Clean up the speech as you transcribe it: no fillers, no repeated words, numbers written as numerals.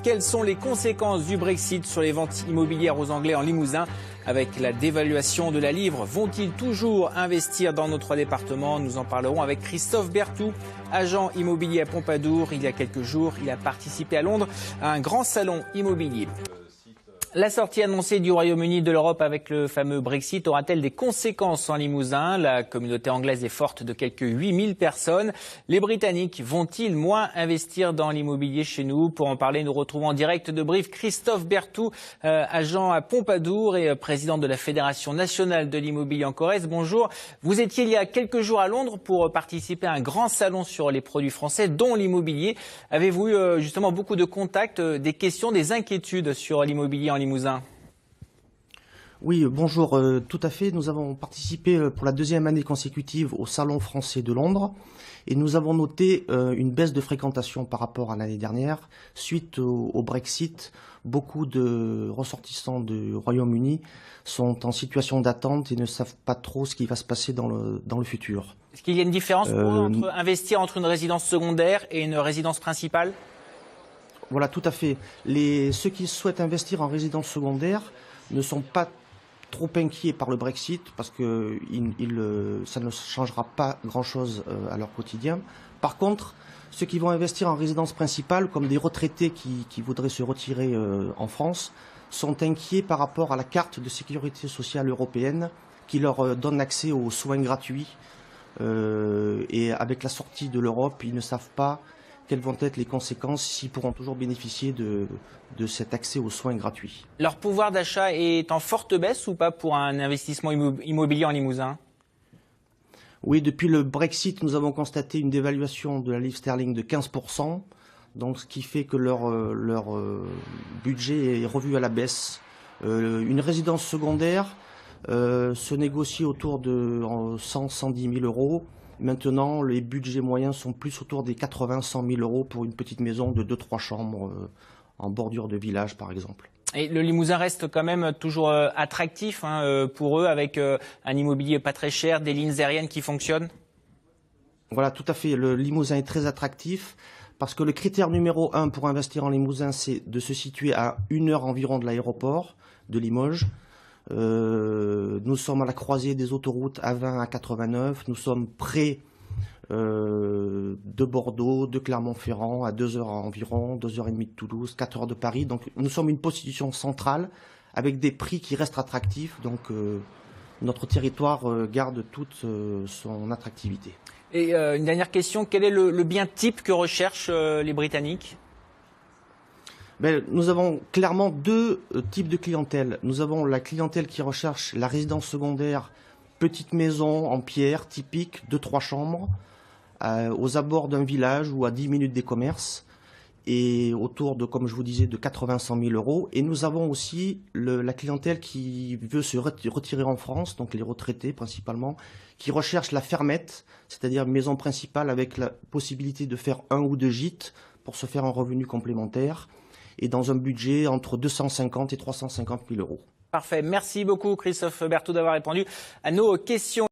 Quelles sont les conséquences du Brexit sur les ventes immobilières aux Anglais en Limousin? Avec la dévaluation de la livre, vont-ils toujours investir dans nos trois départements? Nous en parlerons avec Christophe Berthoud, agent immobilier à Pompadour. Il y a quelques jours, il a participé à Londres à un grand salon immobilier. La sortie annoncée du Royaume-Uni de l'Europe avec le fameux Brexit aura-t-elle des conséquences en Limousin? La communauté anglaise est forte de quelques 8000 personnes. Les Britanniques vont-ils moins investir dans l'immobilier chez nous? Pour en parler, nous retrouvons en direct de Brive Christophe Berthoud, agent à Pompadour et président de la Fédération nationale de l'immobilier en Corrèze. Bonjour. Vous étiez il y a quelques jours à Londres pour participer à un grand salon sur les produits français, dont l'immobilier. Avez-vous eu justement beaucoup de contacts, des questions, des inquiétudes sur l'immobilier en Limousin? Oui, bonjour, tout à fait. Nous avons participé pour la deuxième année consécutive au Salon français de Londres et nous avons noté une baisse de fréquentation par rapport à l'année dernière. Suite au Brexit, beaucoup de ressortissants du Royaume-Uni sont en situation d'attente et ne savent pas trop ce qui va se passer dans le futur. Est-ce qu'il y a une différence pour eux entre investir entre une résidence secondaire et une résidence principale? Voilà, tout à fait. Ceux qui souhaitent investir en résidence secondaire ne sont pas trop inquiets par le Brexit parce que ça ne changera pas grand-chose à leur quotidien. Par contre, ceux qui vont investir en résidence principale, comme des retraités qui voudraient se retirer en France, sont inquiets par rapport à la carte de sécurité sociale européenne qui leur donne accès aux soins gratuits. Et avec la sortie de l'Europe, ils ne savent pas quelles vont être les conséquences, s'ils pourront toujours bénéficier de cet accès aux soins gratuits. Leur pouvoir d'achat est en forte baisse ou pas pour un investissement immobilier en Limousin? Oui, depuis le Brexit, nous avons constaté une dévaluation de la livre sterling de 15%, donc ce qui fait que leur budget est revu à la baisse. Une résidence secondaire se négocie autour de 100-110 000 euros. Maintenant, les budgets moyens sont plus autour des 80-100 000 euros pour une petite maison de 2-3 chambres en bordure de village, par exemple. Et le Limousin reste quand même toujours attractif pour eux, avec un immobilier pas très cher, des lignes aériennes qui fonctionnent? Voilà, tout à fait. Le Limousin est très attractif parce que le critère numéro 1 pour investir en Limousin, c'est de se situer à 1 heure environ de l'aéroport de Limoges. Nous sommes à la croisée des autoroutes A20 à 89. Nous sommes près de Bordeaux, de Clermont-Ferrand, à 2 heures environ, 2h30 de Toulouse, 4 heures de Paris. Donc nous sommes une position centrale avec des prix qui restent attractifs. Donc notre territoire garde toute son attractivité. Et une dernière question, quel est le bien type que recherchent les Britanniques? Nous avons clairement deux types de clientèle. Nous avons la clientèle qui recherche la résidence secondaire, petite maison en pierre, typique, 2-3 chambres, aux abords d'un village ou à 10 minutes des commerces, et autour de, comme je vous disais, de 80-100 000 euros. Et nous avons aussi la clientèle qui veut se retirer en France, donc les retraités principalement, qui recherchent la fermette, c'est-à-dire une maison principale avec la possibilité de faire 1 ou 2 gîtes pour se faire un revenu complémentaire, et dans un budget entre 250 et 350 000 euros. Parfait. Merci beaucoup Christophe Berthoud d'avoir répondu à nos questions.